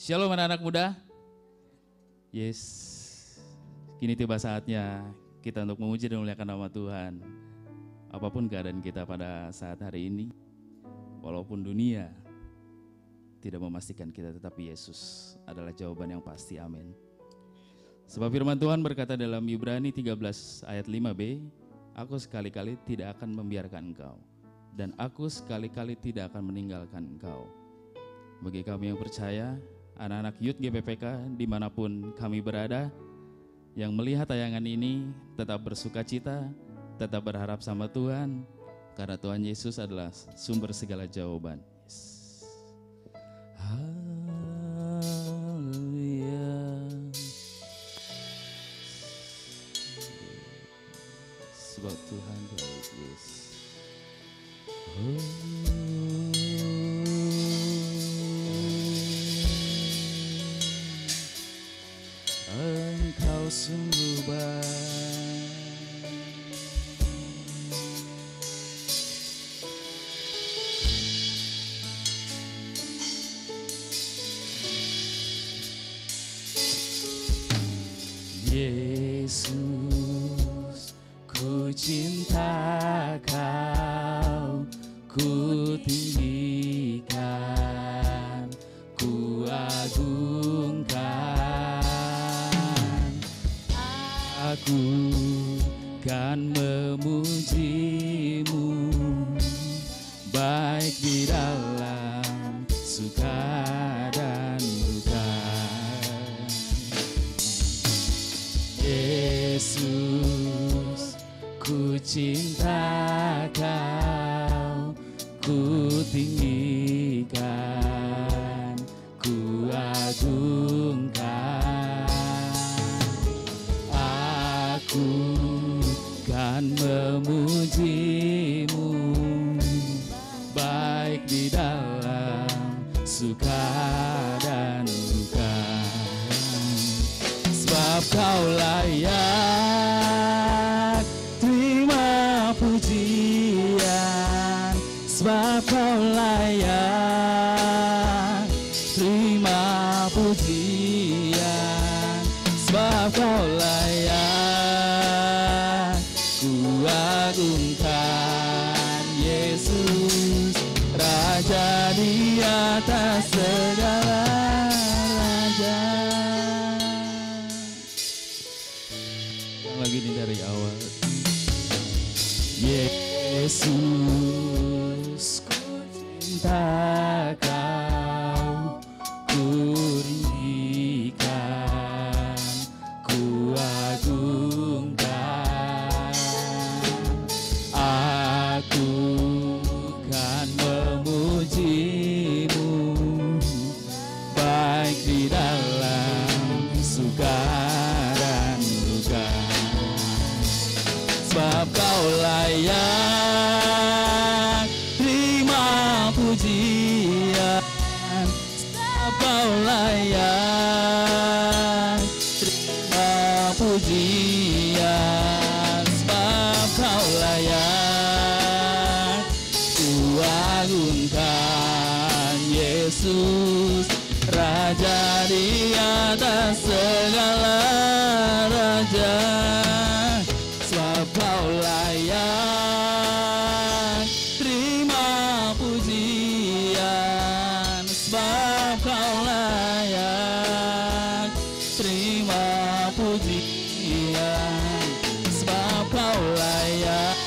Shalom anak-anak muda. Yes, kini tiba saatnya kita untuk memuji dan memuliakan nama Tuhan. Apapun keadaan kita pada saat hari ini, walaupun dunia tidak memastikan kita, tetapi Yesus adalah jawaban yang pasti. Amin. Sebab firman Tuhan berkata dalam Ibrani 13 ayat 5b, aku sekali-kali tidak akan membiarkan engkau, dan aku sekali-kali tidak akan meninggalkan engkau. Bagi kami yang percaya, anak-anak Youth GPPK dimanapun kami berada, yang melihat tayangan ini tetap bersuka cita, tetap berharap sama Tuhan, karena Tuhan Yesus adalah sumber segala jawaban. Yes. Haleluya. Sebab Tuhan baik. Yes. Engkau sungguh baik. Yesus, ku cinta Kau, ku tinggikan, ku agungkan. Aku kan memuji-Mu, baik di dalam suka dan duka. Yesus, ku cinta Kau, ku tinggikan, ku agungkan. Aku kan memuji-Mu, baik di dalam suka dan duka. Sebab Kau layak terima pujian, sebab Kau layak terima pujian, sebab Kau layak ku agungkan. Yesus, Raja di atas segala raja. Lagi ini dari awal. Yesus, ku cinta Kau, ku tinggikan, ku agungkan. Aku kan memuji-Mu, baik di dalam suka dan duka. Sebab Kau layak terima pujian, sebab Kau layak terima pujian, sebab Kau layak ku agungkan. Yesus, Raja di atas segala raja. Sebab Kau layak terima pujian, sebab Kau layak terima pujian, sebab Kau layak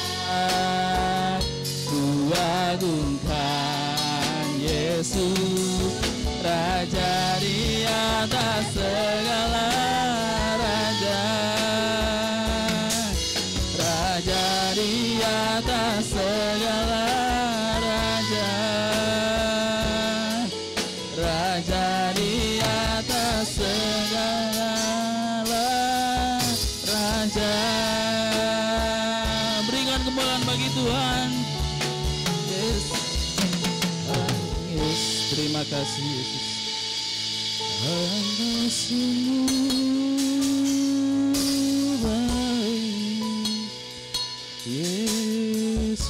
ku agungkan. Yesus, Raja di atas segala raja. Raja di atas segala raja, Raja di atas segala raja. Berikan kemuliaan bagi Tuhan. Yes. Yes. Terima kasih Yesus. Engkau sungguh baik, Yesus.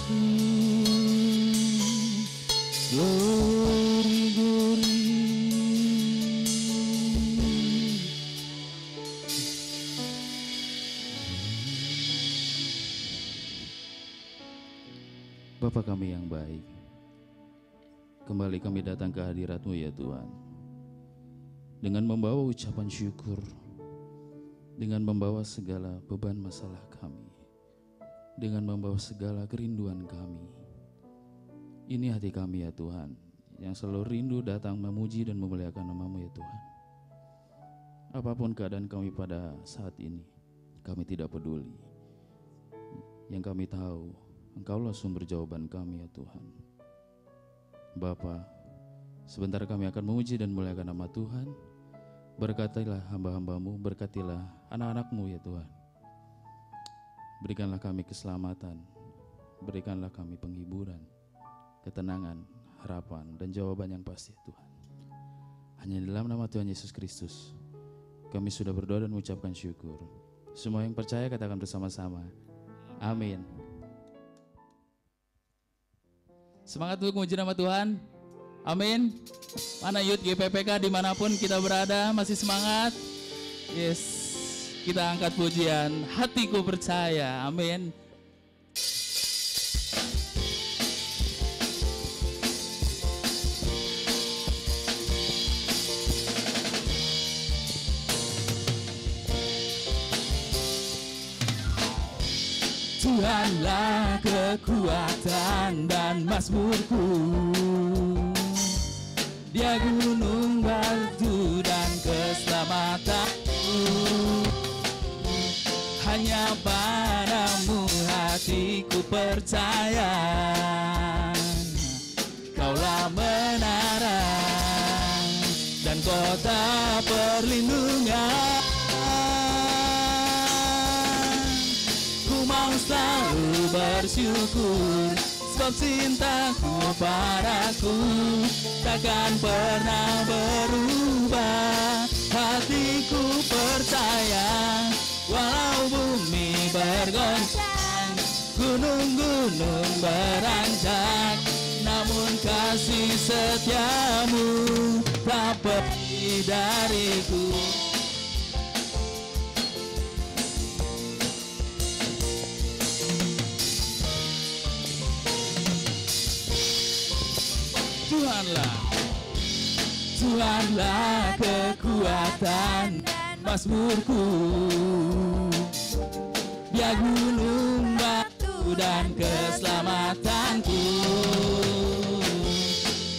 Glory, glory. Bapa kami yang baik, kembali kami datang ke hadirat-Mu ya Tuhan, dengan membawa ucapan syukur, dengan membawa segala beban masalah kami, dengan membawa segala kerinduan kami. Ini hati kami ya Tuhan, yang selalu rindu datang memuji dan memuliakan nama-Mu ya Tuhan. Apapun keadaan kami pada saat ini, kami tidak peduli. Yang kami tahu, Engkaulah sumber jawaban kami ya Tuhan. Bapa, sebentar kami akan memuji dan memuliakan nama Tuhan. Berkatilah hamba-hamba-Mu, berkatilah anak-anak-Mu ya Tuhan. Berikanlah kami keselamatan, berikanlah kami penghiburan, ketenangan, harapan, dan jawaban yang pasti Tuhan. Hanya dalam nama Tuhan Yesus Kristus kami sudah berdoa dan mengucapkan syukur. Semua yang percaya katakan bersama-sama, amin. Semangat untuk memuji nama Tuhan, amin. Mana Youth GPPK dimanapun kita berada, masih semangat? Yes, kita angkat pujian, hatiku percaya, amin. Tuhanlah kekuatan dan mazmurku, Dia gunung batu dan keselamatanku. Hanya padamu hatiku percaya, Kaulah menara dan kota perlindungan. Mau selalu bersyukur, sebab cintaku padaku takkan pernah berubah. Hatiku percaya, walau bumi bergoncang, gunung-gunung beranjak, namun kasih setiamu tak pergi dariku. Tuhanlah kekuatan dan mazmurku, Dia gunung batu dan keselamatanku.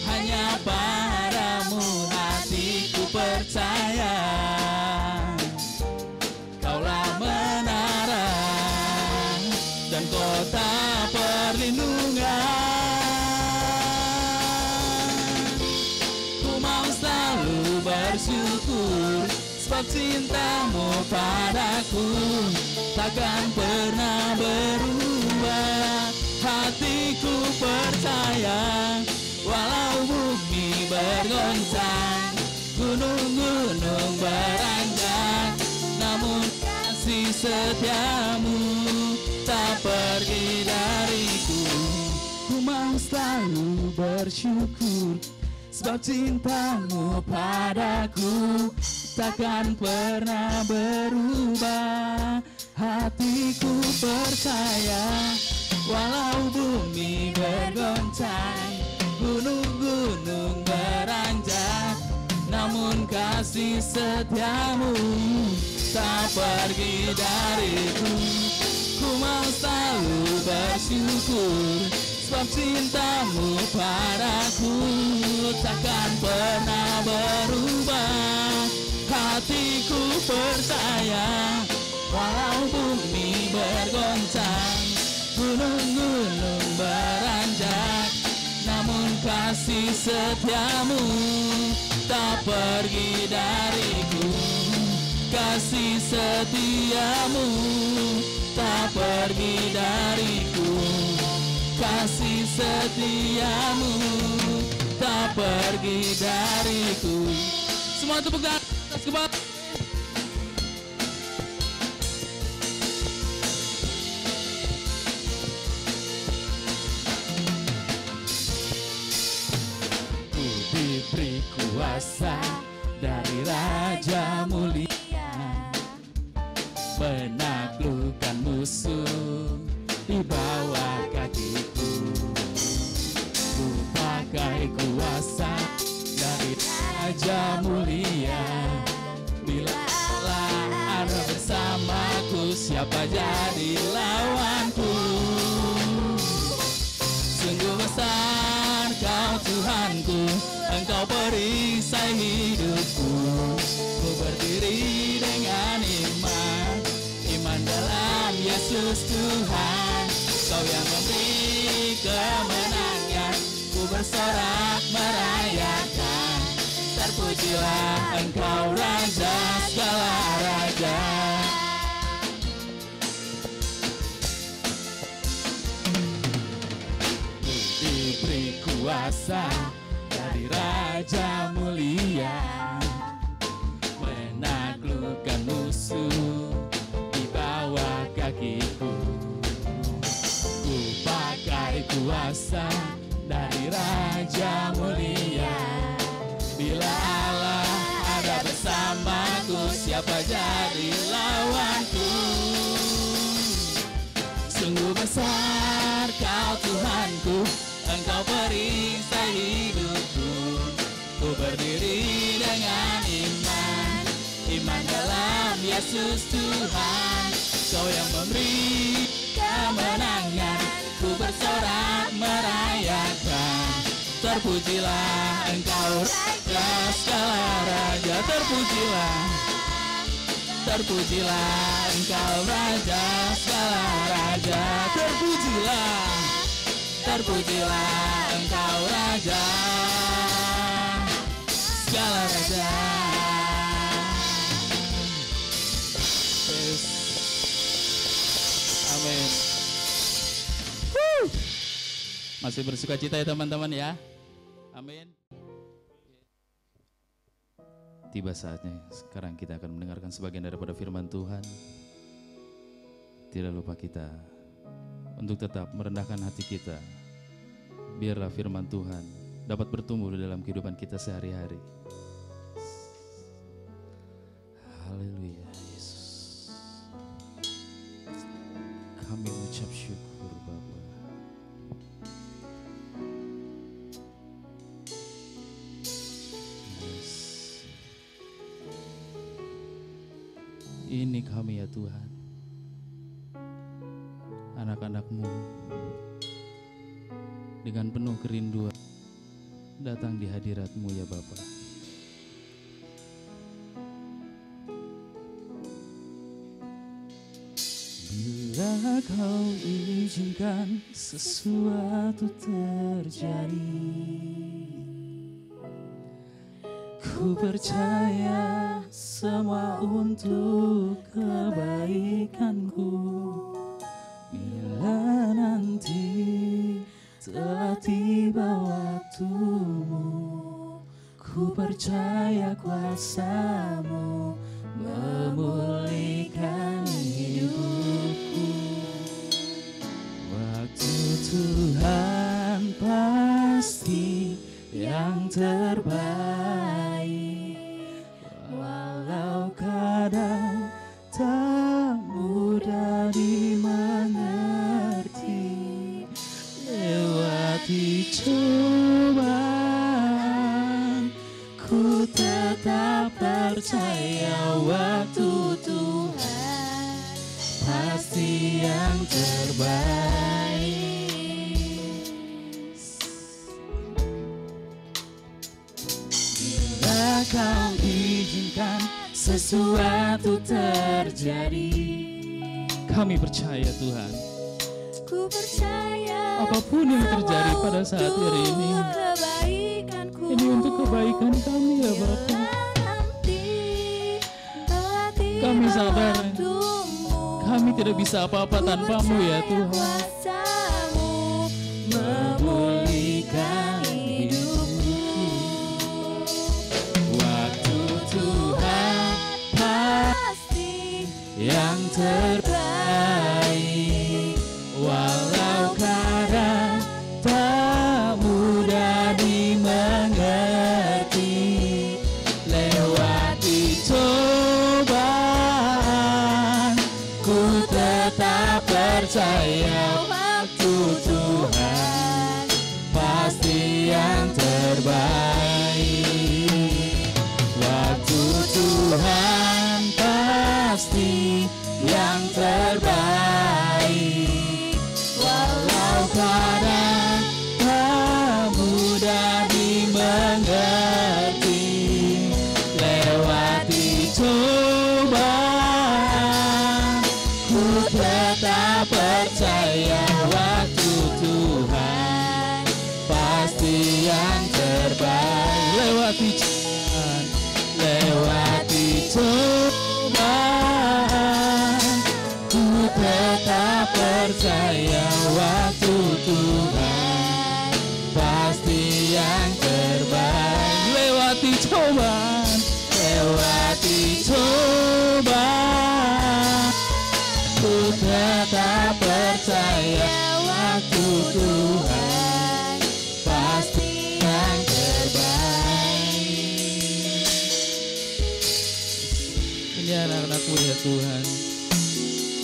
Hanya padamu hatiku percaya, Kaulah menara dan kota perlindungan. Bersyukur, sebab cintamu padaku takkan pernah berubah. Hatiku percaya, walau bumi bergoncang, gunung-gunung beranjak, namun kasih setiamu tak pergi dariku. Ku mau selalu bersyukur, sebab cintamu padaku takkan pernah berubah. Hatiku percaya, walau bumi bergoncang, gunung-gunung beranjak, namun kasih setiamu tak pergi dariku. Ku mau selalu bersyukur, sebab cintamu padaku takkan pernah berubah. Hatiku percaya, walau bumi bergoncang, gunung-gunung beranjak, namun kasih setiamu tak pergi dariku. Kasih setiamu tak pergi dariku. Kasih setiamu tak pergi dariku. Semua tepuk tangan atas kepala. Ku diberi kuasa dari Raja Mulia, menaklukkan musuh di bawah kakiku. Raja mulia. Bila Allah ada bersamaku, siapa jadi lawanku? Sungguh besar Kau Tuhanku, Engkau perisai hidupku. Ku berdiri dengan iman, iman dalam Yesus Tuhan. Kau yang memberi kemenangan, ku bersorak merayakan. Terpujilah Engkau Raja segala raja. Diberi kuasa dari Raja mulia, menaklukkan musuh di bawah kakiku. Ku pakai kuasa dari Raja mulia. Bila Allah ada bersamaku, siapa jadi lawanku? Sungguh besar Kau Tuhanku, Engkau perisai hidupku. Ku berdiri dengan iman, iman dalam Yesus Tuhan. Kau yang memberi kemenangan, ku bersorak merayakan. Terpujilah Engkau Raja segala raja. Terpujilah, terpujilah Engkau Raja segala raja. Terpujilah, terpujilah Engkau Raja segala raja. Yes. Amin. Masih bersuka cita ya teman-teman ya. Amin. Tiba saatnya sekarang kita akan mendengarkan sebagian daripada firman Tuhan. Tidak lupa kita untuk tetap merendahkan hati kita. Biarlah firman Tuhan dapat bertumbuh di dalam kehidupan kita sehari-hari. Haleluya Yesus. Kami mengucap syukur Bapa. Ini kami ya Tuhan, anak-anak-Mu, dengan penuh kerinduan datang di hadirat-Mu ya Bapa. Bila Kau izinkan sesuatu terjadi, ku percaya semua untuk kebaikanku. Bila nanti telah tiba waktumu, ku percaya kuasa-Mu memulihkan hidupku. Waktu Tuhan pasti yang terbaik, walau kadang tak mudah dimengerti. Lewati cobaan, ku tetap percaya waktu Tuhan pasti yang terbaik. Bila Kau izinkan sesuatu terjadi, kami percaya Tuhan, ku percaya apapun yang terjadi pada saat hari ini, ini untuk kebaikan kami ya Bapa. Kami sadar kami tidak bisa apa-apa tanpa-Mu ya Tuhan. Memulihkan hidupku. Waktu Tuhan pasti yang terbaik, walau kadang tak mudah dimengerti. Lewati cobaan, ku tetap percaya waktu Tuhan pasti yang terbaik. kadang tak mudah dimengerti, lewati cobaan, ku tetap percaya waktu Tuhan pasti yang terbaik. Lewati cobaan, lewati cobaan, ku tetap percaya waktu Tuhan pasti yang terbaik. Lewati cobaan, lewati cobaan, ku tetap percaya waktu Tuhan pasti yang terbaik. Ini anak-anakmu ya Tuhan,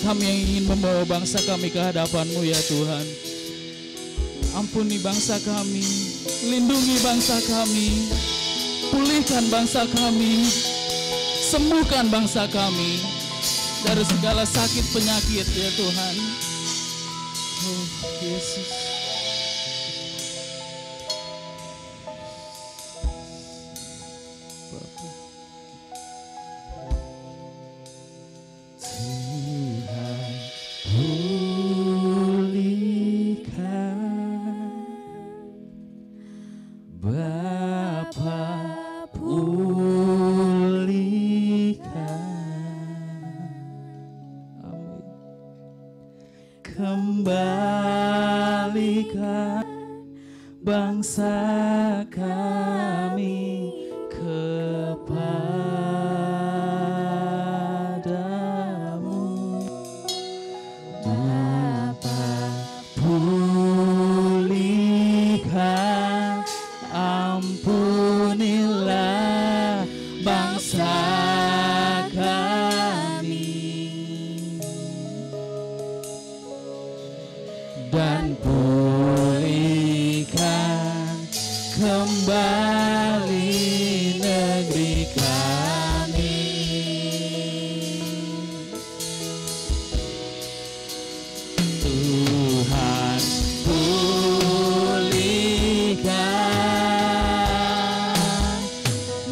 kami yang ingin membawa bangsa kami ke hadapan-Mu ya Tuhan. Ampuni bangsa kami, lindungi bangsa kami, pulihkan bangsa kami, sembuhkan bangsa kami dari segala sakit penyakit ya Tuhan. Oh Yesus. Kembalikan bangsa kami kepadamu, Bapa, pulihkan, ampunilah bangsa kami, dan pulihkan kembali negeri kami. Tuhan, pulihkan,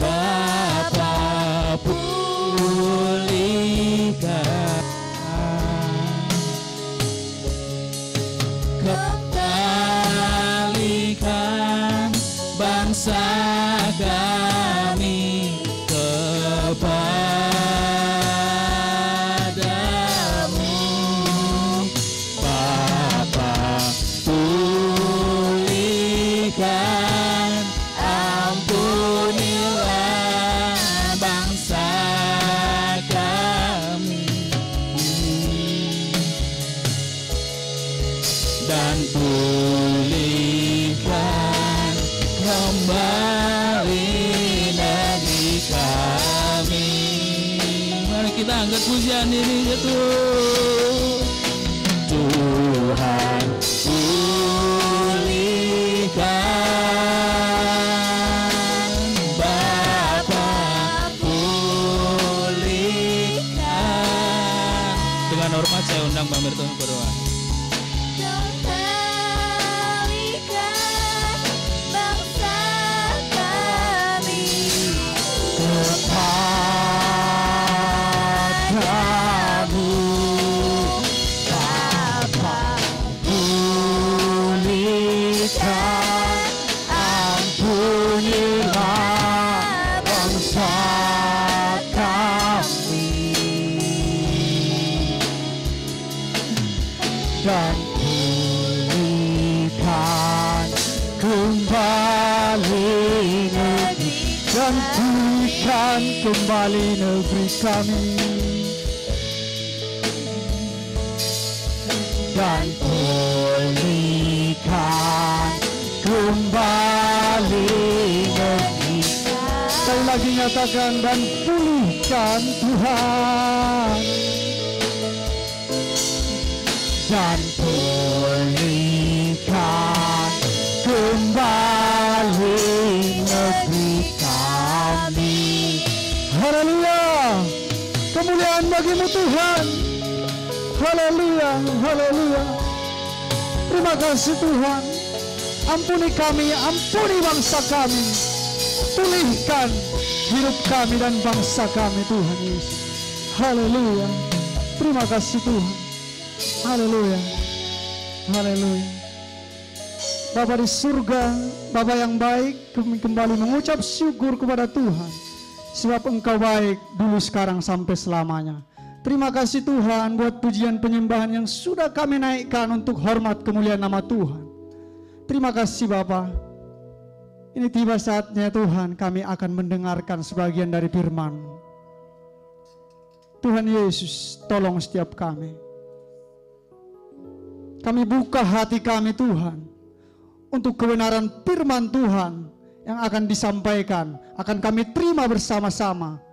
Bapa, pulihkan, kembalikan bangsa kami kepadamu, Bapa, pulihkan, ampunilah bangsa kami, dan pulihkan kembali negeri kami. Mari kita angkat pujian ini ya Tuhan. Tuhan, pulihkan, Bapa, pulihkan. Dengan hormat saya undang Mbak Mirta berdoa. Dan pulihkan kembali negeri, dan pulihkan kembali negeri kami, dan pulihkan kembali negeri. Sekali lagi nyatakan, dan pulihkan Tuhan, dan pulihkan kembali negeri kami. Haleluya, kemuliaan bagimu Tuhan. Haleluya, haleluya. Terima kasih Tuhan. Ampuni kami, ampuni bangsa kami. Pulihkan hidup kami dan bangsa kami Tuhan Yesus. Haleluya. Terima kasih Tuhan. Haleluya. Haleluya. Bapa di surga, Bapa yang baik, kami kembali mengucap syukur kepada Tuhan. Sebab Engkau baik dulu, sekarang, sampai selamanya. Terima kasih Tuhan buat pujian penyembahan yang sudah kami naikkan untuk hormat kemuliaan nama Tuhan. Terima kasih Bapa. Ini tiba saatnya Tuhan kami akan mendengarkan sebagian dari firman. Tuhan Yesus, tolong setiap kami. Kami buka hati kami Tuhan untuk kebenaran firman Tuhan yang akan disampaikan, akan kami terima bersama-sama.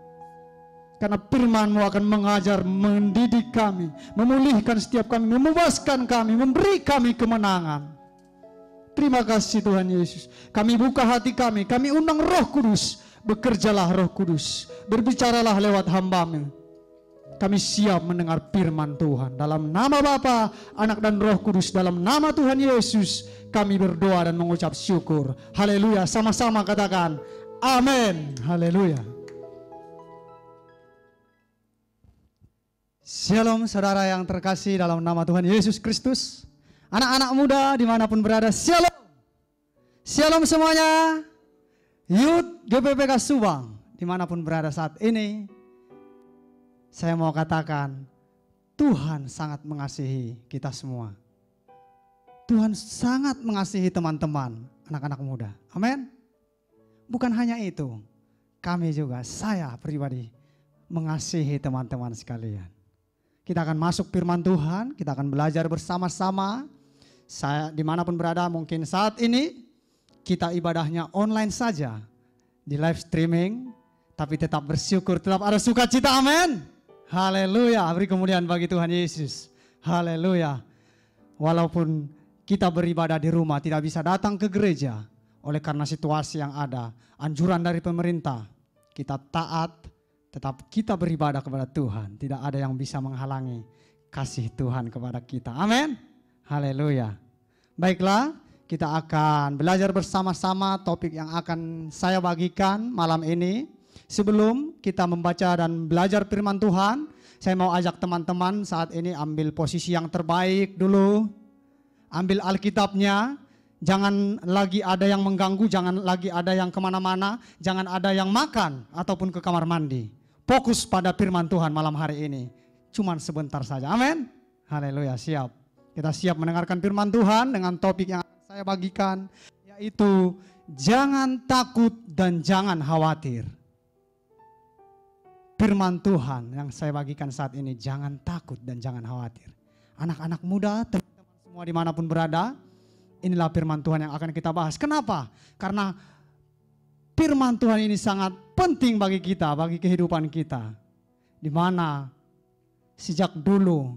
Karena firman-Mu akan mengajar, mendidik kami, memulihkan setiap kami, membebaskan kami, memberi kami kemenangan. Terima kasih Tuhan Yesus. Kami buka hati kami undang Roh Kudus. Bekerjalah Roh Kudus, berbicaralah lewat hamba-Mu. Kami siap mendengar firman Tuhan. Dalam nama Bapa, Anak dan Roh Kudus, dalam nama Tuhan Yesus, kami berdoa dan mengucap syukur. Haleluya. Sama-sama katakan amin. Haleluya. Shalom saudara yang terkasih dalam nama Tuhan Yesus Kristus. Anak-anak muda dimanapun berada, shalom. Shalom semuanya. Youth GPPK Subang dimanapun berada saat ini, saya mau katakan Tuhan sangat mengasihi kita semua. Tuhan sangat mengasihi teman-teman anak-anak muda. Amin. Bukan hanya itu, kami juga, saya pribadi mengasihi teman-teman sekalian. Kita akan masuk firman Tuhan, kita akan belajar bersama-sama. Saya dimanapun berada, mungkin saat ini kita ibadahnya online saja, di live streaming, tapi tetap bersyukur, tetap ada sukacita, amin. Haleluya, beri kemuliaan bagi Tuhan Yesus. Haleluya. Walaupun kita beribadah di rumah, tidak bisa datang ke gereja, oleh karena situasi yang ada, anjuran dari pemerintah, kita taat, tetap kita beribadah kepada Tuhan. Tidak ada yang bisa menghalangi kasih Tuhan kepada kita. Amin. Haleluya. Baiklah, kita akan belajar bersama-sama topik yang akan saya bagikan malam ini. Sebelum kita membaca dan belajar firman Tuhan, saya mau ajak teman-teman saat ini ambil posisi yang terbaik dulu. Ambil Alkitabnya, jangan lagi ada yang mengganggu, jangan lagi ada yang kemana-mana, jangan ada yang makan ataupun ke kamar mandi. Fokus pada firman Tuhan malam hari ini. Cuman sebentar saja, amin. Haleluya, siap. Kita siap mendengarkan firman Tuhan dengan topik yang saya bagikan, yaitu jangan takut dan jangan khawatir. Firman Tuhan yang saya bagikan saat ini, jangan takut dan jangan khawatir. Anak-anak muda, teman-teman semua dimanapun berada, inilah firman Tuhan yang akan kita bahas. Kenapa? Karena firman Tuhan ini sangat penting bagi kita, bagi kehidupan kita. Di mana sejak dulu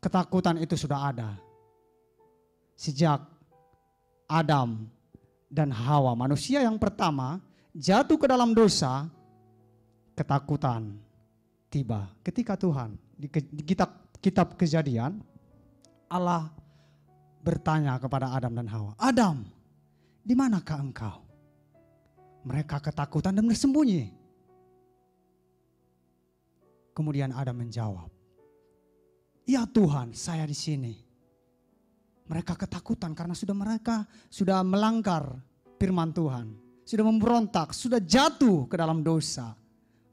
ketakutan itu sudah ada. Sejak Adam dan Hawa, manusia yang pertama, jatuh ke dalam dosa, ketakutan tiba. Ketika Tuhan, di kitab Kejadian, Allah bertanya kepada Adam dan Hawa, Adam, di manakah engkau? Mereka ketakutan dan bersembunyi. Kemudian Adam menjawab, ya Tuhan, saya di sini. Mereka ketakutan karena mereka sudah melanggar firman Tuhan. Sudah memberontak, sudah jatuh ke dalam dosa.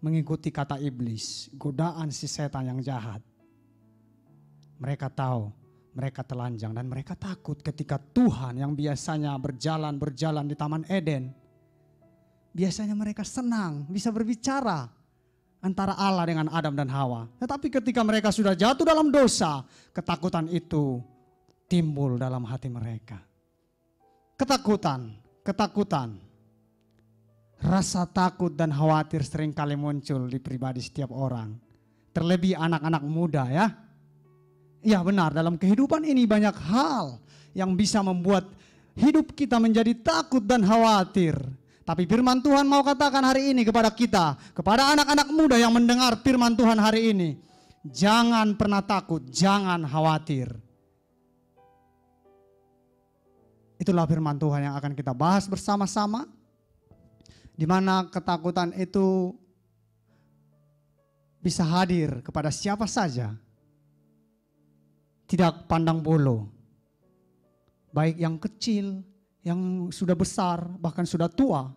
Mengikuti kata iblis, godaan si setan yang jahat. Mereka tahu, mereka telanjang dan mereka takut ketika Tuhan yang biasanya berjalan di Taman Eden. Biasanya mereka senang bisa berbicara antara Allah dengan Adam dan Hawa. Tetapi ketika mereka sudah jatuh dalam dosa, ketakutan itu timbul dalam hati mereka. Ketakutan. Rasa takut dan khawatir seringkali muncul di pribadi setiap orang. Terlebih anak-anak muda ya. Ya benar, dalam kehidupan ini banyak hal yang bisa membuat hidup kita menjadi takut dan khawatir. Tapi firman Tuhan mau katakan hari ini kepada kita, kepada anak-anak muda yang mendengar firman Tuhan hari ini. Jangan pernah takut, jangan khawatir. Itulah firman Tuhan yang akan kita bahas bersama-sama, di mana ketakutan itu bisa hadir kepada siapa saja, tidak pandang bulu, baik yang kecil, yang sudah besar, bahkan sudah tua,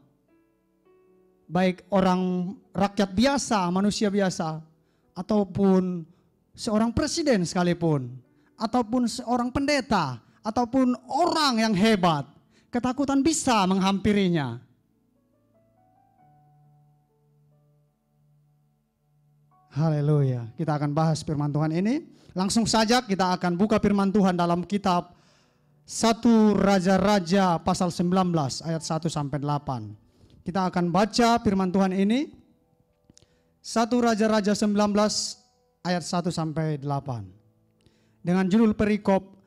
baik orang rakyat biasa, manusia biasa, ataupun seorang presiden sekalipun, ataupun seorang pendeta, ataupun orang yang hebat. Ketakutan bisa menghampirinya. Haleluya. Kita akan bahas firman Tuhan ini. Langsung saja kita akan buka firman Tuhan dalam kitab 1 Raja-Raja pasal 19 ayat 1 sampai 8. Kita akan baca firman Tuhan ini. 1 Raja-Raja 19 ayat 1 sampai 8. Dengan judul perikop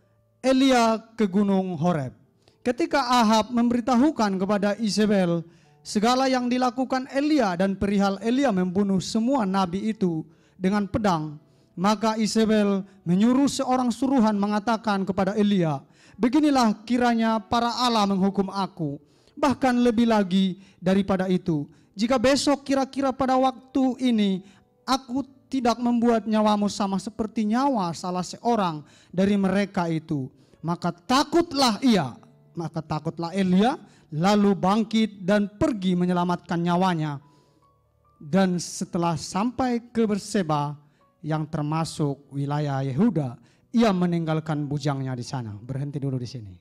Elia ke Gunung Horeb. Ketika Ahab memberitahukan kepada Izebel segala yang dilakukan Elia dan perihal Elia membunuh semua nabi itu dengan pedang, maka Izebel menyuruh seorang suruhan mengatakan kepada Elia, beginilah kiranya para Allah menghukum aku, bahkan lebih lagi daripada itu. Jika besok kira-kira pada waktu ini aku tidak membuat nyawamu sama seperti nyawa salah seorang dari mereka itu, maka takutlah Elia, lalu bangkit dan pergi menyelamatkan nyawanya. Dan setelah sampai ke Berseba yang termasuk wilayah Yehuda, ia meninggalkan bujangnya di sana. Berhenti dulu di sini.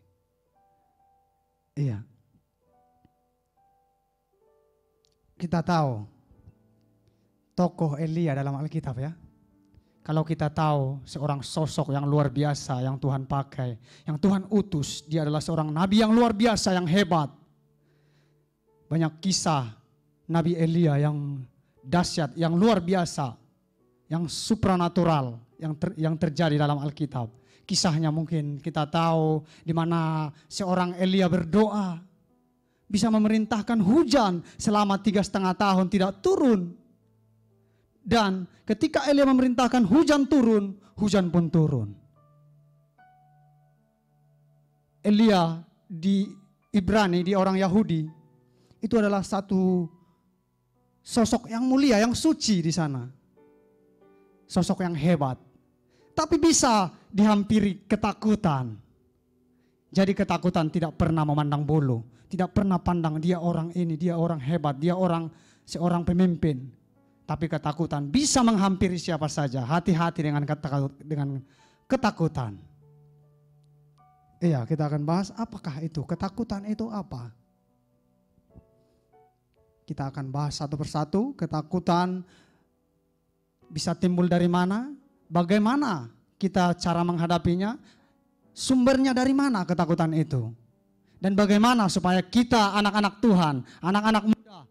Iya. Kita tahu tokoh Elia dalam Alkitab ya. Kalau kita tahu seorang sosok yang luar biasa yang Tuhan pakai, yang Tuhan utus, dia adalah seorang nabi yang luar biasa, yang hebat. Banyak kisah Nabi Elia yang dahsyat, yang luar biasa, yang supranatural yang terjadi dalam Alkitab. Kisahnya mungkin kita tahu di mana seorang Elia berdoa bisa memerintahkan hujan selama 3,5 tahun tidak turun. Dan ketika Elia memerintahkan hujan turun, hujan pun turun. Elia di Ibrani, di orang Yahudi, itu adalah satu sosok yang mulia, yang suci di sana. Sosok yang hebat. Tapi bisa dihampiri ketakutan. Jadi ketakutan tidak pernah memandang bulu. Tidak pernah pandang dia orang ini, dia orang hebat, dia seorang pemimpin. Tapi ketakutan bisa menghampiri siapa saja. Hati-hati dengan ketakutan. Iya, kita akan bahas apakah itu, ketakutan itu apa. Kita akan bahas satu persatu. Ketakutan bisa timbul dari mana, bagaimana kita cara menghadapinya, sumbernya dari mana ketakutan itu. Dan bagaimana supaya kita anak-anak Tuhan, anak-anak muda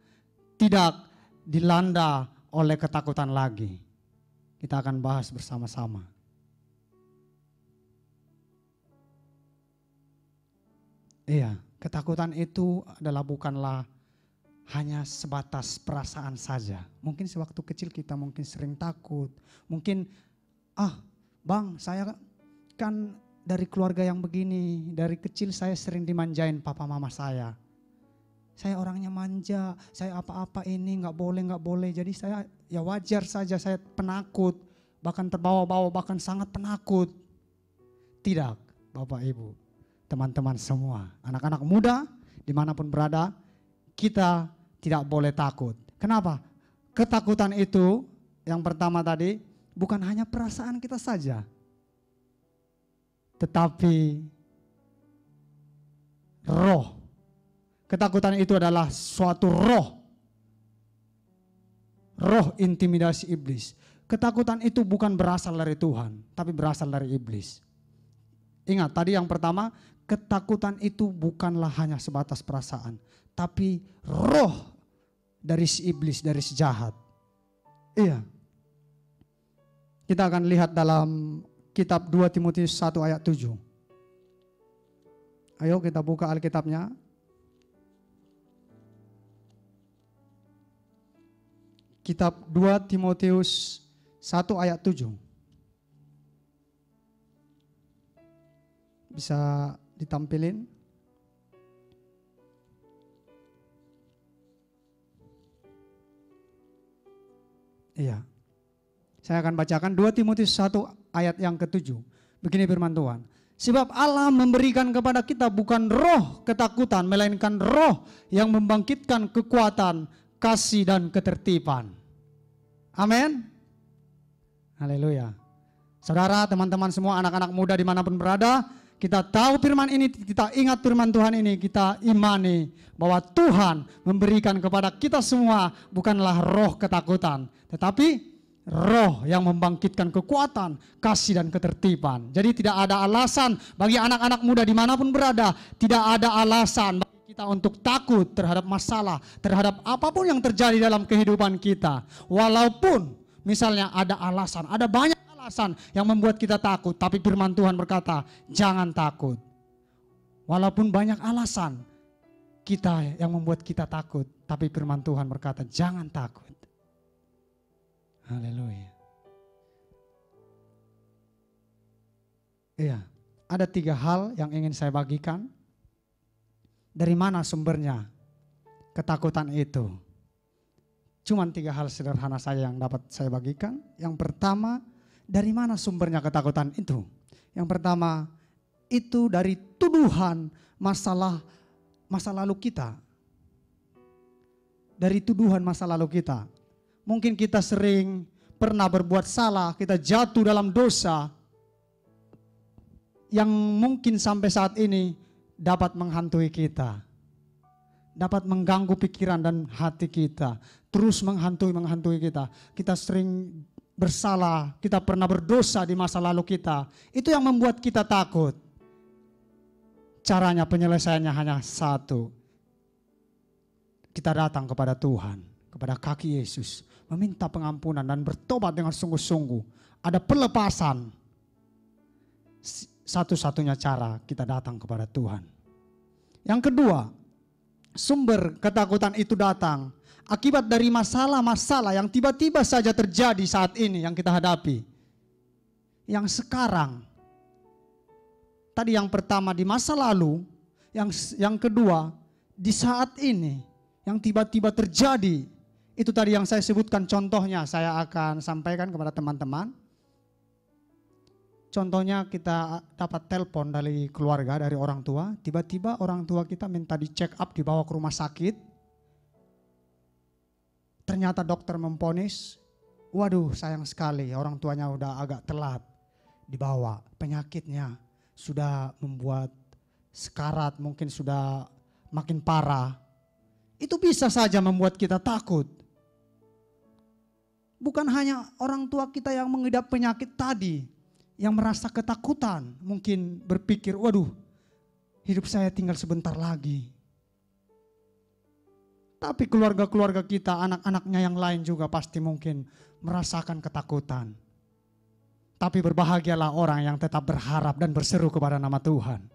tidak dilanda oleh ketakutan lagi. Kita akan bahas bersama-sama. Iya, ketakutan itu bukanlah hanya sebatas perasaan saja. Mungkin sewaktu kecil kita mungkin sering takut. Mungkin, bang, saya kan dari keluarga yang begini. Dari kecil saya sering dimanjain papa mama saya. Saya orangnya manja, saya apa-apa ini nggak boleh. Jadi saya ya wajar saja, saya penakut. Bahkan terbawa-bawa, bahkan sangat penakut. Tidak, Bapak Ibu, teman-teman semua, anak-anak muda dimanapun berada, kita tidak boleh takut. Kenapa? Ketakutan itu yang pertama tadi bukan hanya perasaan kita saja, tetapi roh. Ketakutan itu adalah suatu roh intimidasi iblis. Ketakutan itu bukan berasal dari Tuhan, tapi berasal dari iblis. Ingat tadi yang pertama, ketakutan itu bukanlah hanya sebatas perasaan, tapi roh dari si iblis, dari si jahat. Iya. Kita akan lihat dalam kitab 2 Timotius 1 ayat 7. Ayo kita buka Alkitabnya. Kitab 2 Timotius 1 ayat 7. Bisa ditampilin? Iya. Saya akan bacakan 2 Timotius 1 ayat yang ke-7. Begini firman Tuhan. Sebab Allah memberikan kepada kita bukan roh ketakutan, melainkan roh yang membangkitkan kekuatan, kasih dan ketertiban. Amin. Haleluya. Saudara, teman-teman semua, anak-anak muda dimanapun berada, kita tahu firman ini, kita ingat firman Tuhan ini, kita imani bahwa Tuhan memberikan kepada kita semua bukanlah roh ketakutan, tetapi roh yang membangkitkan kekuatan, kasih dan ketertiban. Jadi tidak ada alasan bagi anak-anak muda dimanapun berada, tidak ada alasan bagi kita untuk takut terhadap masalah, terhadap apapun yang terjadi dalam kehidupan kita. Walaupun misalnya ada alasan, ada banyak alasan yang membuat kita takut, tapi firman Tuhan berkata, jangan takut. Walaupun banyak alasan kita yang membuat kita takut, tapi firman Tuhan berkata, jangan takut. Haleluya. Iya, ada 3 hal yang ingin saya bagikan. Dari mana sumbernya ketakutan itu? Cuman 3 hal sederhana saja yang dapat saya bagikan. Yang pertama, dari mana sumbernya ketakutan itu? Yang pertama, itu dari tuduhan masa lalu kita. Dari tuduhan masa lalu kita. Mungkin kita sering pernah berbuat salah, kita jatuh dalam dosa yang mungkin sampai saat ini dapat menghantui kita. Dapat mengganggu pikiran dan hati kita. Terus menghantui kita. Kita sering bersalah, kita pernah berdosa di masa lalu kita. Itu yang membuat kita takut. Caranya, penyelesaiannya hanya satu. Kita datang kepada Tuhan, kepada kaki Yesus, meminta pengampunan dan bertobat dengan sungguh-sungguh. Ada pelepasan. Satu-satunya cara kita datang kepada Tuhan. Yang kedua, sumber ketakutan itu datang akibat dari masalah-masalah yang tiba-tiba saja terjadi saat ini yang kita hadapi. Yang sekarang, tadi yang pertama di masa lalu, yang kedua di saat ini, yang tiba-tiba terjadi. Itu tadi yang saya sebutkan contohnya, saya akan sampaikan kepada teman-teman. Contohnya kita dapat telepon dari keluarga, dari orang tua. Tiba-tiba orang tua kita minta di check up, dibawa ke rumah sakit. Ternyata dokter memvonis, waduh sayang sekali orang tuanya udah agak telat dibawa. Penyakitnya sudah membuat sekarat, mungkin sudah makin parah. Itu bisa saja membuat kita takut. Bukan hanya orang tua kita yang mengidap penyakit tadi, yang merasa ketakutan, mungkin berpikir, waduh hidup saya tinggal sebentar lagi. Tapi keluarga-keluarga kita, anak-anaknya yang lain juga pasti mungkin merasakan ketakutan. Tapi berbahagialah orang yang tetap berharap dan berseru kepada nama Tuhan.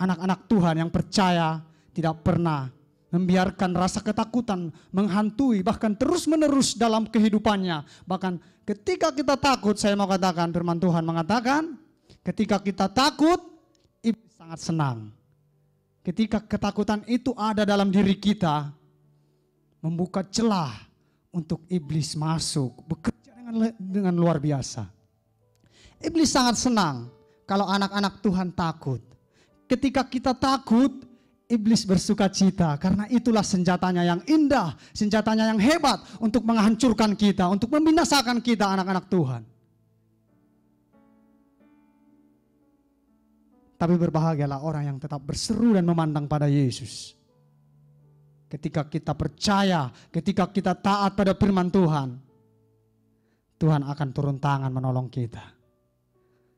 Anak-anak Tuhan yang percaya tidak pernah membiarkan rasa ketakutan menghantui, bahkan terus-menerus dalam kehidupannya. Bahkan ketika kita takut, saya mau katakan, firman Tuhan mengatakan, ketika kita takut, iblis sangat senang. Ketika ketakutan itu ada dalam diri kita, membuka celah untuk iblis masuk, bekerja dengan luar biasa. Iblis sangat senang kalau anak-anak Tuhan takut. Ketika kita takut, iblis bersuka cita, karena itulah senjatanya yang indah, senjatanya yang hebat untuk menghancurkan kita, untuk membinasakan kita anak-anak Tuhan. Tapi berbahagialah orang yang tetap berseru dan memandang pada Yesus. Ketika kita percaya, ketika kita taat pada firman Tuhan, Tuhan akan turun tangan menolong kita.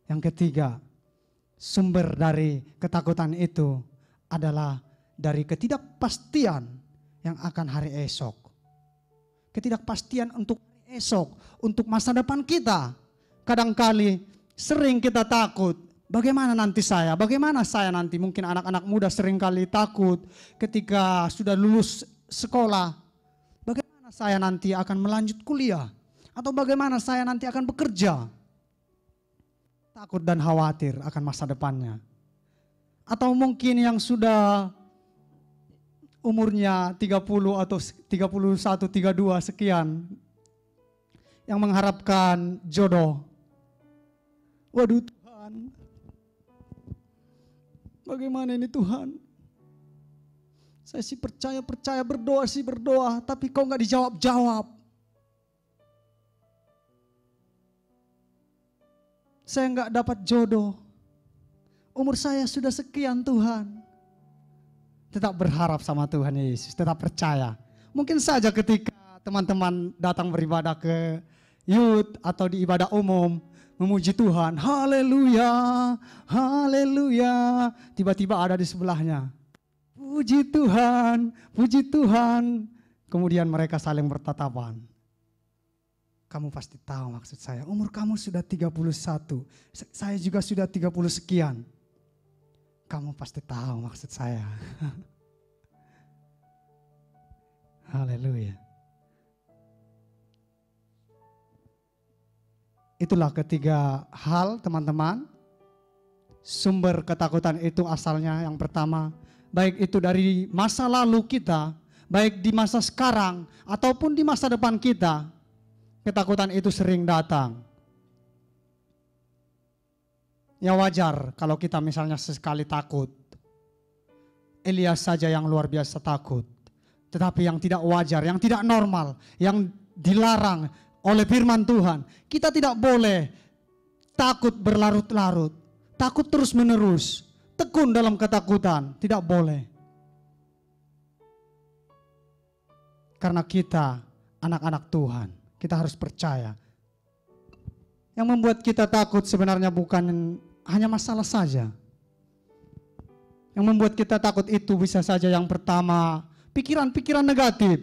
Yang ketiga, sumber dari ketakutan itu adalah dari ketidakpastian yang akan hari esok. Ketidakpastian untuk hari esok, untuk masa depan kita. Kadangkali sering kita takut, bagaimana nanti saya, bagaimana saya nanti. Mungkin anak-anak muda seringkali takut ketika sudah lulus sekolah. Bagaimana saya nanti akan melanjut kuliah, atau bagaimana saya nanti akan bekerja. Takut dan khawatir akan masa depannya. Atau mungkin yang sudah umurnya 30 atau 31, 32 sekian, yang mengharapkan jodoh. Waduh Tuhan, bagaimana ini Tuhan? Saya sih percaya, berdoa, tapi kok nggak dijawab-jawab. Saya nggak dapat jodoh. Umur saya sudah sekian Tuhan. Tetap berharap sama Tuhan Yesus, tetap percaya. Mungkin saja ketika teman-teman datang beribadah ke youth atau di ibadah umum, memuji Tuhan, haleluya, haleluya. Tiba-tiba ada di sebelahnya, puji Tuhan, puji Tuhan. Kemudian mereka saling bertatapan. Kamu pasti tahu maksud saya, umur kamu sudah 31, saya juga sudah 30 sekian. Kamu pasti tahu maksud saya. Haleluya. Itulah ketiga hal teman-teman. Sumber ketakutan itu asalnya yang pertama, baik itu dari masa lalu kita, baik di masa sekarang ataupun di masa depan kita. Ketakutan itu sering datang. Ya wajar kalau kita misalnya sesekali takut. Elias saja yang luar biasa takut. Tetapi yang tidak wajar, yang tidak normal, yang dilarang oleh firman Tuhan, kita tidak boleh takut berlarut-larut, takut terus-menerus, tekun dalam ketakutan, tidak boleh. Karena kita anak-anak Tuhan, kita harus percaya. Yang membuat kita takut sebenarnya bukan hanya masalah saja. Yang membuat kita takut itu bisa saja yang pertama, pikiran-pikiran negatif.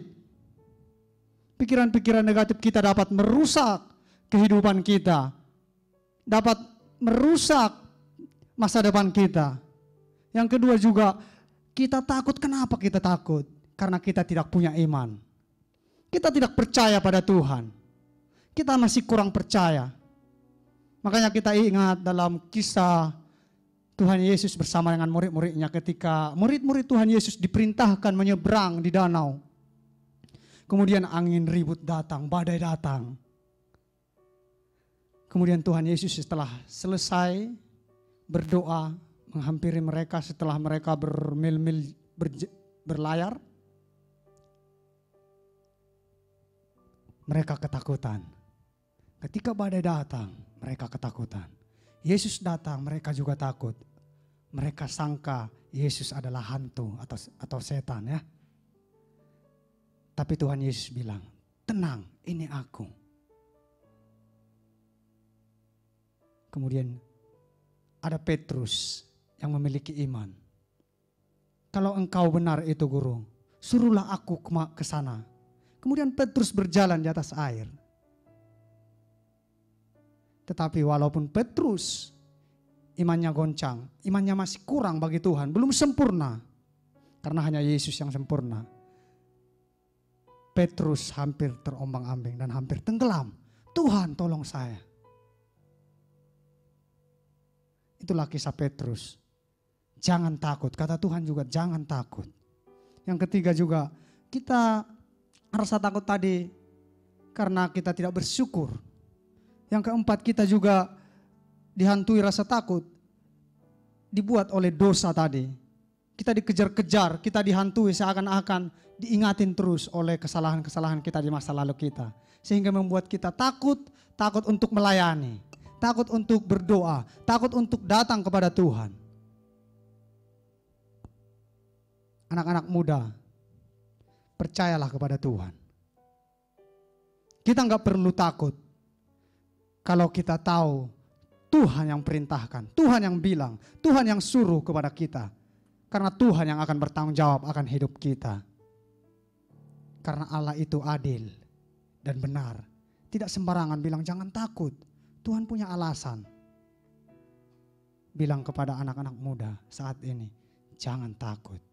Pikiran-pikiran negatif kita dapat merusak kehidupan kita. Dapat merusak masa depan kita. Yang kedua juga, kita takut. Kenapa kita takut? Karena kita tidak punya iman. Kita tidak percaya pada Tuhan. Kita masih kurang percaya. Makanya kita ingat dalam kisah Tuhan Yesus bersama dengan murid-muridnya ketika murid-murid Tuhan Yesus diperintahkan menyeberang di danau. Kemudian angin ribut datang, badai datang. Kemudian Tuhan Yesus setelah selesai berdoa menghampiri mereka setelah mereka bermil-mil berlayar. Mereka ketakutan. Ketika badai datang, mereka ketakutan. Yesus datang, mereka juga takut. Mereka sangka Yesus adalah hantu atau setan ya. Tapi Tuhan Yesus bilang, tenang, ini aku. Kemudian ada Petrus yang memiliki iman. Kalau engkau benar itu guru, suruhlah aku ke sana. Kemudian Petrus berjalan di atas air. Tetapi walaupun Petrus imannya goncang, imannya masih kurang bagi Tuhan, belum sempurna. Karena hanya Yesus yang sempurna. Petrus hampir terombang-ambing dan hampir tenggelam. Tuhan tolong saya. Itulah kisah Petrus. Jangan takut, kata Tuhan juga jangan takut. Yang ketiga juga, kita rasa takut tadi karena kita tidak bersyukur. Yang keempat, kita juga dihantui rasa takut dibuat oleh dosa tadi. Kita dikejar-kejar, kita dihantui seakan-akan diingatin terus oleh kesalahan-kesalahan kita di masa lalu kita. Sehingga membuat kita takut untuk melayani, takut untuk berdoa, takut untuk datang kepada Tuhan. Anak-anak muda, percayalah kepada Tuhan. Kita nggak perlu takut. Kalau kita tahu Tuhan yang perintahkan, Tuhan yang bilang, Tuhan yang suruh kepada kita. Karena Tuhan yang akan bertanggung jawab akan hidup kita. Karena Allah itu adil dan benar. Tidak sembarangan bilang jangan takut. Tuhan punya alasan. Bilang kepada anak-anak muda saat ini, jangan takut.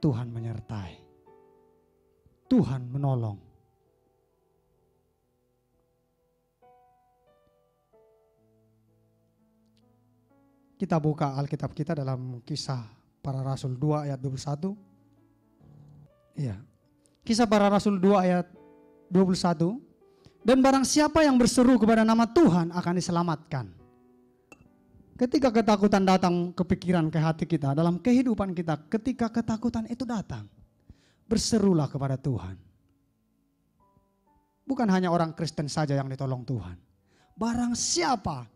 Tuhan menyertai. Tuhan menolong. Kita buka Alkitab kita dalam Kisah Para Rasul 2 ayat 21. Iya. Kisah Para Rasul 2 ayat 21. Dan barang siapa yang berseru kepada nama Tuhan akan diselamatkan. Ketika ketakutan datang ke pikiran, ke hati kita, dalam kehidupan kita, ketika ketakutan itu datang, berserulah kepada Tuhan. Bukan hanya orang Kristen saja yang ditolong Tuhan. Barang siapa,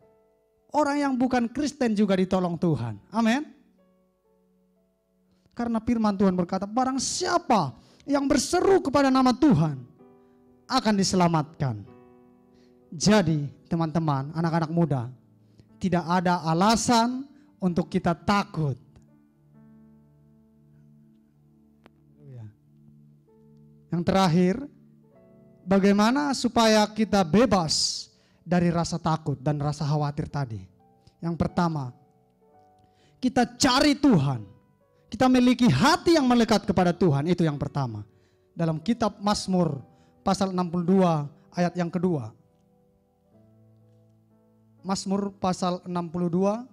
orang yang bukan Kristen juga ditolong Tuhan. Amin. Karena firman Tuhan berkata, barang siapa yang berseru kepada nama Tuhan akan diselamatkan. Jadi teman-teman, anak-anak muda, tidak ada alasan untuk kita takut. Yang terakhir, bagaimana supaya kita bebas dari rasa takut dan rasa khawatir tadi? Yang pertama, kita cari Tuhan. Kita memiliki hati yang melekat kepada Tuhan, itu yang pertama. Dalam kitab Mazmur pasal 62 ayat yang kedua. Mazmur pasal 62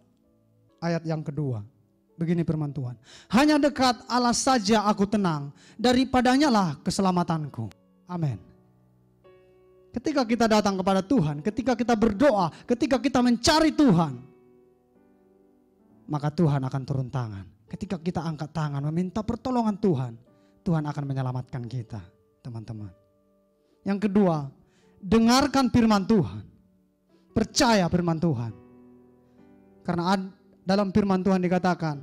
ayat yang kedua. Begini firman Tuhan. Hanya dekat Allah saja aku tenang, daripadanya lah keselamatanku. Amin. Ketika kita datang kepada Tuhan, ketika kita berdoa, ketika kita mencari Tuhan, maka Tuhan akan turun tangan. Ketika kita angkat tangan meminta pertolongan Tuhan, Tuhan akan menyelamatkan kita, teman-teman. Yang kedua, dengarkan firman Tuhan. Percaya firman Tuhan. Karena dalam firman Tuhan dikatakan,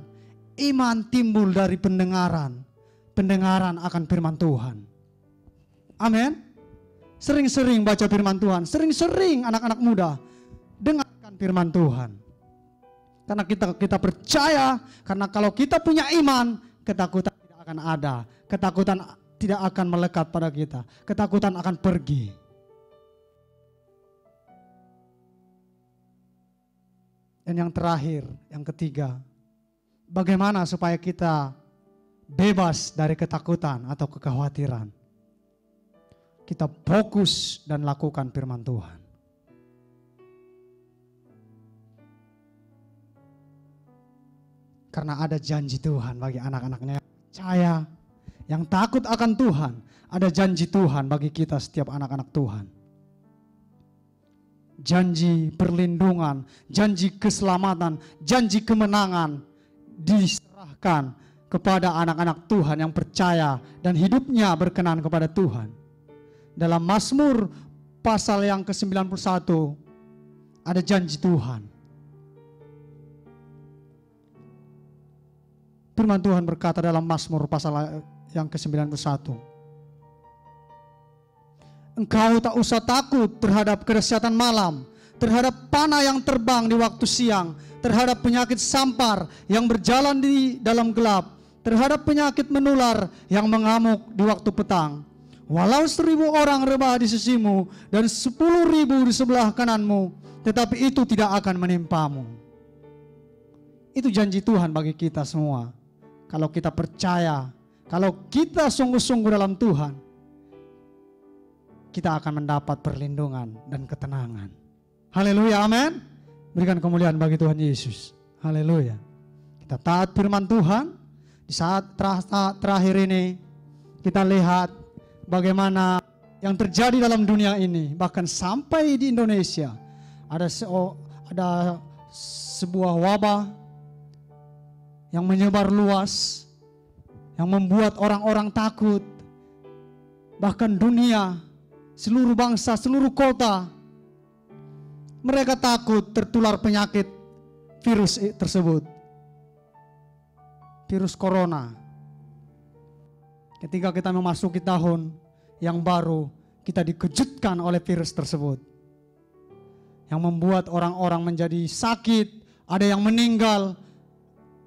iman timbul dari pendengaran. Pendengaran akan firman Tuhan. Amin. Sering-sering baca firman Tuhan. Sering-sering anak-anak muda dengarkan firman Tuhan. Karena kita percaya, karena kalau kita punya iman, ketakutan tidak akan ada. Ketakutan tidak akan melekat pada kita. Ketakutan akan pergi. Dan yang terakhir, yang ketiga, bagaimana supaya kita bebas dari ketakutan atau kekhawatiran? Kita fokus dan lakukan firman Tuhan. Karena ada janji Tuhan bagi anak-anaknya yang percaya, yang takut akan Tuhan. Ada janji Tuhan bagi kita setiap anak-anak Tuhan. Janji perlindungan, janji keselamatan, janji kemenangan diserahkan kepada anak-anak Tuhan yang percaya dan hidupnya berkenan kepada Tuhan. Dalam Mazmur pasal yang ke-91 ada janji Tuhan. Firman Tuhan berkata dalam Mazmur pasal yang ke-91. Engkau tak usah takut terhadap kedahsyatan malam, terhadap panah yang terbang di waktu siang, terhadap penyakit sampar yang berjalan di dalam gelap, terhadap penyakit menular yang mengamuk di waktu petang. Walau 1000 orang rebah di sisimu dan 10.000 di sebelah kananmu, tetapi itu tidak akan menimpamu. Itu janji Tuhan bagi kita semua. Kalau kita percaya, kalau kita sungguh-sungguh dalam Tuhan, kita akan mendapat perlindungan dan ketenangan. Haleluya, amin. Berikan kemuliaan bagi Tuhan Yesus. Haleluya. Kita taat firman Tuhan. Di saat terakhir ini kita lihat bagaimana yang terjadi dalam dunia ini. Bahkan sampai di Indonesia ada sebuah wabah yang menyebar luas, yang membuat orang-orang takut. Bahkan dunia, seluruh bangsa, seluruh kota, mereka takut tertular penyakit virus tersebut. Virus corona. Ketika kita memasuki tahun yang baru, kita dikejutkan oleh virus tersebut. Yang membuat orang-orang menjadi sakit, ada yang meninggal,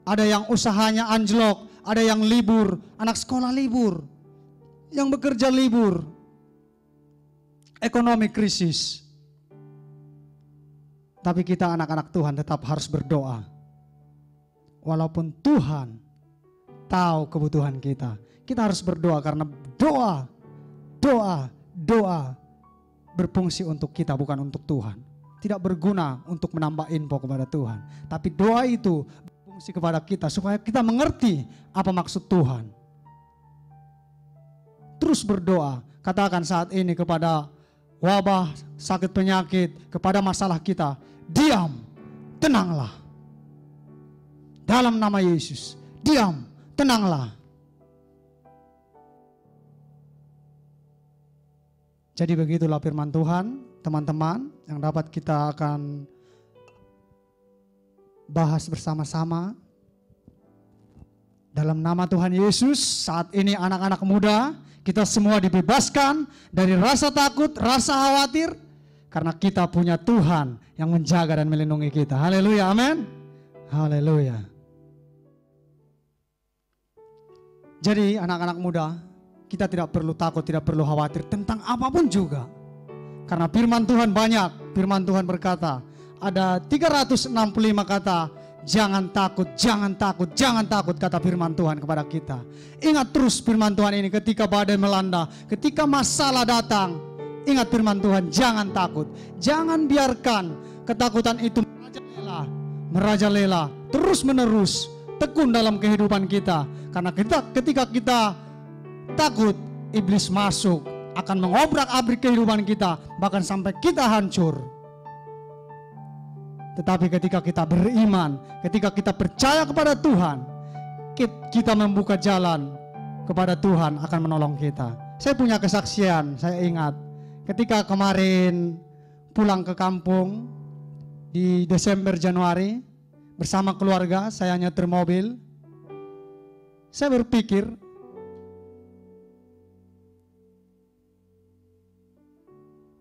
ada yang usahanya anjlok, ada yang libur, anak sekolah libur, yang bekerja libur. Ekonomi krisis. Tapi kita anak-anak Tuhan tetap harus berdoa. Walaupun Tuhan tahu kebutuhan kita, kita harus berdoa karena doa berfungsi untuk kita, bukan untuk Tuhan. Tidak berguna untuk menambah info kepada Tuhan. Tapi doa itu berfungsi kepada kita supaya kita mengerti apa maksud Tuhan. Terus berdoa. Katakan saat ini kepada wabah, sakit penyakit, kepada masalah kita, diam, tenanglah. Dalam nama Yesus, diam, tenanglah. Jadi begitulah firman Tuhan, teman-teman, yang dapat kita akan bahas bersama-sama. Dalam nama Tuhan Yesus, saat ini anak-anak muda, kita semua dibebaskan dari rasa takut, rasa khawatir, karena kita punya Tuhan yang menjaga dan melindungi kita. Haleluya, amin. Haleluya. Jadi anak-anak muda, kita tidak perlu takut, tidak perlu khawatir tentang apapun juga. Karena firman Tuhan banyak, firman Tuhan berkata, ada 365 kata, jangan takut, jangan takut, jangan takut, kata firman Tuhan kepada kita. Ingat terus firman Tuhan ini ketika badai melanda, ketika masalah datang. Ingat firman Tuhan, jangan takut. Jangan biarkan ketakutan itu merajalela, terus menerus, tekun dalam kehidupan kita. Karena ketika kita takut, iblis masuk, akan mengobrak-abrik kehidupan kita, bahkan sampai kita hancur. Tetapi ketika kita beriman, ketika kita percaya kepada Tuhan, kita membuka jalan kepada Tuhan akan menolong kita. Saya punya kesaksian, saya ingat ketika kemarin pulang ke kampung di Desember Januari bersama keluarga, saya nyetir mobil. Saya berpikir,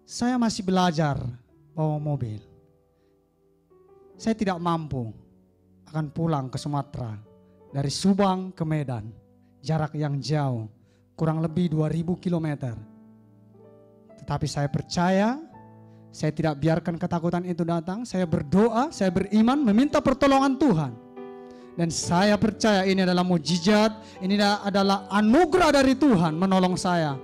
saya masih belajar bawa mobil. Saya tidak mampu akan pulang ke Sumatera dari Subang ke Medan, jarak yang jauh, kurang lebih 2000 km. Tetapi saya percaya, saya tidak biarkan ketakutan itu datang. Saya berdoa, saya beriman, meminta pertolongan Tuhan. Dan saya percaya ini adalah mujizat, ini adalah anugerah dari Tuhan menolong saya.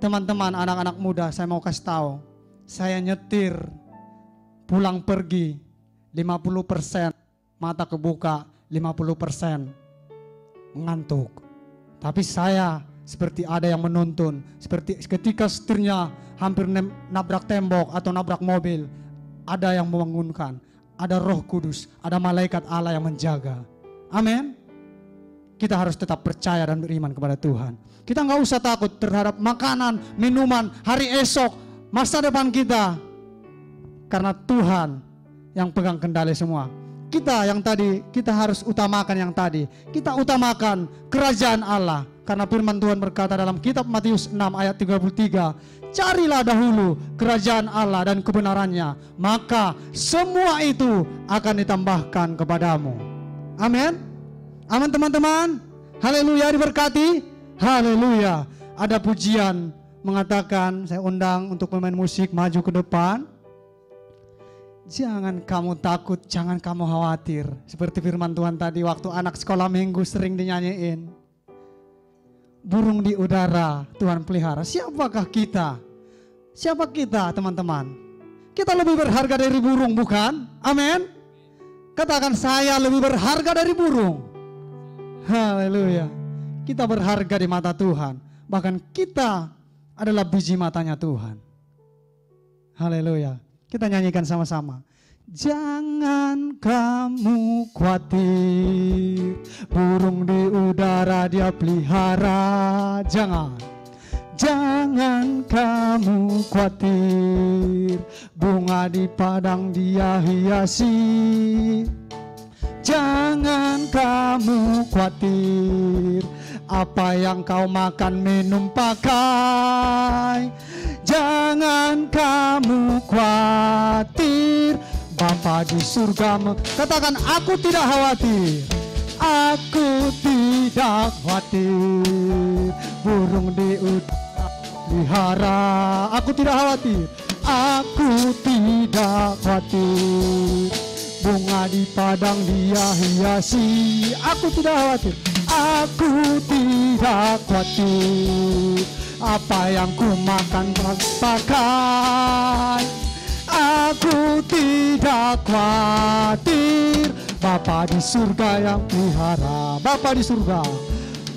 Teman-teman, anak-anak muda, saya mau kasih tahu, saya nyetir pulang pergi 50% mata kebuka, 50% mengantuk. Tapi saya seperti ada yang menuntun, seperti ketika setirnya hampir nabrak tembok atau nabrak mobil, ada yang membangunkan, ada Roh Kudus, ada malaikat Allah yang menjaga. Amin. Kita harus tetap percaya dan beriman kepada Tuhan. Kita nggak usah takut terhadap makanan, minuman, hari esok, masa depan kita. Karena Tuhan yang pegang kendali semua. Kita yang tadi, kita harus utamakan yang tadi. Kita utamakan kerajaan Allah. Karena firman Tuhan berkata dalam kitab Matius 6 ayat 33, carilah dahulu kerajaan Allah dan kebenarannya, maka semua itu akan ditambahkan kepadamu. Amin. Amin teman-teman. Haleluya, diberkati. Haleluya. Ada pujian mengatakan, saya undang untuk pemain musik maju ke depan. Jangan kamu takut, jangan kamu khawatir. Seperti firman Tuhan tadi waktu anak sekolah minggu sering dinyanyiin. Burung di udara Tuhan pelihara. Siapakah kita? Siapa kita teman-teman? Kita lebih berharga dari burung, bukan? Amin. Katakan, saya lebih berharga dari burung. Haleluya. Kita berharga di mata Tuhan. Bahkan kita adalah biji matanya Tuhan. Haleluya. Kita nyanyikan sama-sama. Jangan kamu khawatir, burung di udara dia pelihara. Jangan kamu khawatir, bunga di padang dia hiasi. Jangan kamu khawatir, apa yang kau makan, minum, pakai. Jangan kamu khawatir, Bapa di surga. Katakan, aku tidak khawatir. Aku tidak khawatir, burung di udara pelihara. Aku tidak khawatir. Aku tidak khawatir, bunga di padang dia hiasi. Aku tidak khawatir. Aku tidak khawatir, apa yang ku makan pakai. Aku tidak khawatir, Bapa di surga yang pelihara. Bapa di surga,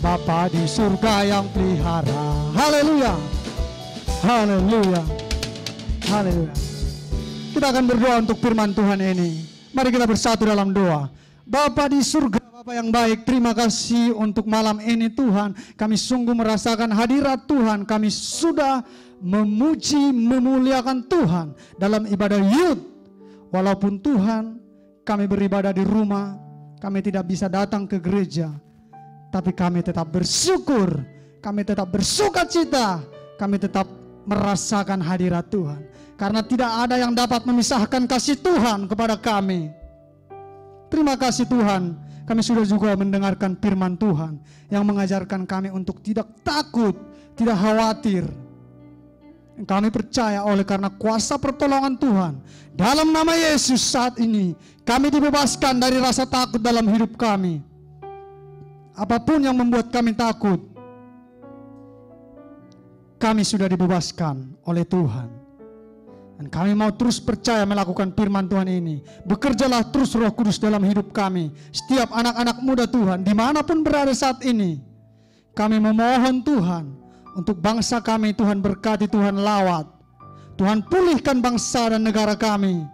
Bapa di surga yang pelihara. Haleluya. Haleluya. Haleluya. Kita akan berdoa untuk firman Tuhan ini. Mari kita bersatu dalam doa. Bapa di surga, Bapa yang baik, terima kasih untuk malam ini Tuhan. Kami sungguh merasakan hadirat Tuhan. Kami sudah memuji, memuliakan Tuhan dalam ibadah Youth. Walaupun Tuhan, kami beribadah di rumah, kami tidak bisa datang ke gereja, tapi kami tetap bersyukur, kami tetap bersukacita, kami tetap merasakan hadirat Tuhan. Karena tidak ada yang dapat memisahkan kasih Tuhan kepada kami. Terima kasih Tuhan, kami sudah juga mendengarkan firman Tuhan yang mengajarkan kami untuk tidak takut, tidak khawatir. Kami percaya oleh karena kuasa pertolongan Tuhan, dalam nama Yesus saat ini kami dibebaskan dari rasa takut dalam hidup kami. Apapun yang membuat kami takut, kami sudah dibebaskan oleh Tuhan. Dan kami mau terus percaya melakukan firman Tuhan ini. Bekerjalah terus Roh Kudus dalam hidup kami. Setiap anak-anak muda Tuhan, dimanapun berada saat ini, kami memohon Tuhan, untuk bangsa kami Tuhan berkati, Tuhan lawat. Tuhan pulihkan bangsa dan negara kami.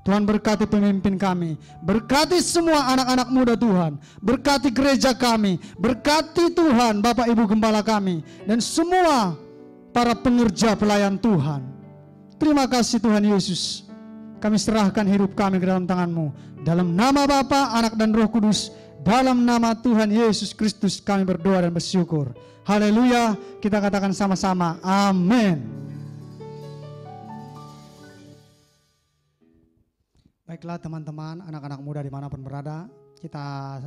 Tuhan berkati pemimpin kami. Berkati semua anak-anak muda Tuhan. Berkati gereja kami. Berkati Tuhan Bapak Ibu Gembala kami. Dan semua para pengerja pelayan Tuhan. Terima kasih Tuhan Yesus. Kami serahkan hidup kami ke dalam tangan-Mu. Dalam nama Bapa, Anak dan Roh Kudus. Dalam nama Tuhan Yesus Kristus kami berdoa dan bersyukur. Haleluya. Kita katakan sama-sama. Amin. Baiklah teman-teman, anak-anak muda dimanapun berada, kita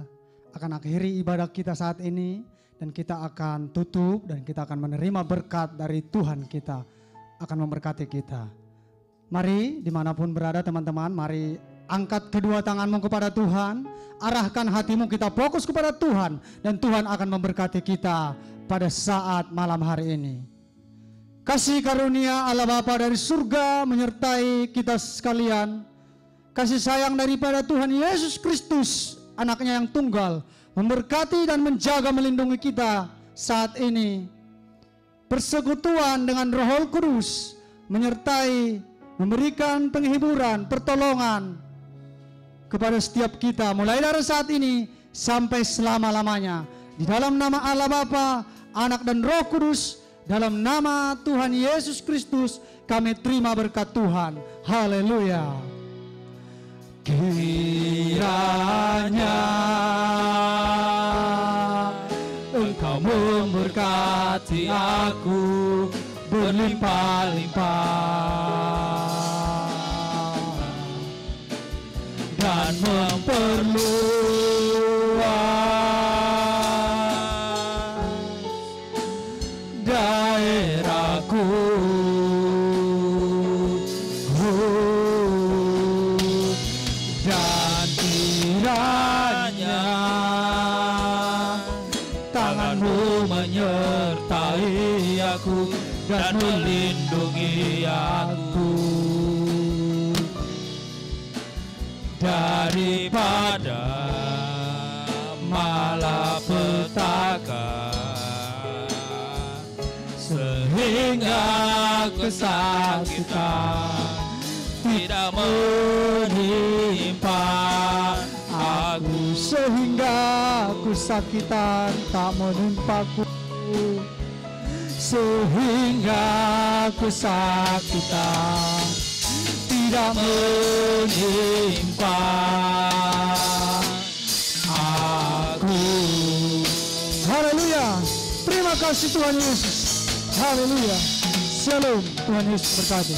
akan akhiri ibadah kita saat ini. Dan kita akan tutup dan kita akan menerima berkat dari Tuhan kita. Akan memberkati kita. Mari dimanapun berada teman-teman, mari angkat kedua tanganmu kepada Tuhan. Arahkan hatimu, kita fokus kepada Tuhan. Dan Tuhan akan memberkati kita pada saat malam hari ini. Kasih karunia Allah Bapa dari surga menyertai kita sekalian. Kasih sayang daripada Tuhan Yesus Kristus, anaknya yang tunggal, memberkati dan menjaga melindungi kita saat ini. Persekutuan dengan Roh Kudus menyertai, memberikan penghiburan, pertolongan kepada setiap kita mulai dari saat ini sampai selama-lamanya. Di dalam nama Allah Bapa, Anak dan Roh Kudus, dalam nama Tuhan Yesus Kristus kami terima berkat Tuhan. Haleluya. Kiranya Engkau memberkati aku berlimpah-limpah dan memperluas daerahku. Dan kiranya tanganmu menyertai aku dan melindungi aku daripada malapetaka, sehingga kesakitan tidak menimpa aku, sehingga kesakitan tak menimpaku, sehingga kesakitan tidak menimpa aku. Haleluya. Terima kasih Tuhan Yesus. Haleluya. Shalom. Tuhan Yesus berkati.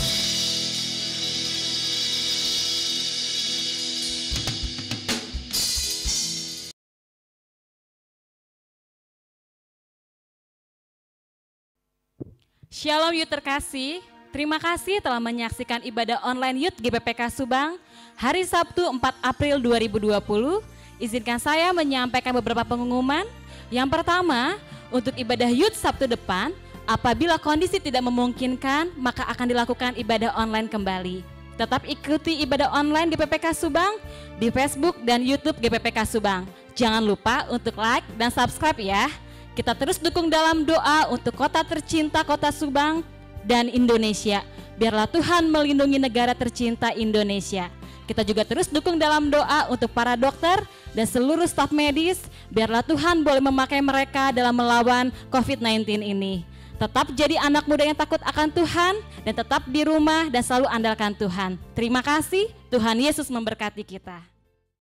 Shalom Youth terkasih, terima kasih telah menyaksikan ibadah online Youth GBPK Subang hari Sabtu 4 April 2020. Izinkan saya menyampaikan beberapa pengumuman. Yang pertama, untuk ibadah Youth Sabtu depan, apabila kondisi tidak memungkinkan, maka akan dilakukan ibadah online kembali. Tetap ikuti ibadah online GBPK Subang di Facebook dan YouTube GBPK Subang. Jangan lupa untuk like dan subscribe ya. Kita terus dukung dalam doa untuk kota tercinta Kota Subang dan Indonesia. Biarlah Tuhan melindungi negara tercinta Indonesia. Kita juga terus dukung dalam doa untuk para dokter dan seluruh staf medis. Biarlah Tuhan boleh memakai mereka dalam melawan COVID-19 ini. Tetap jadi anak muda yang takut akan Tuhan dan tetap di rumah dan selalu andalkan Tuhan. Terima kasih, Tuhan Yesus memberkati kita.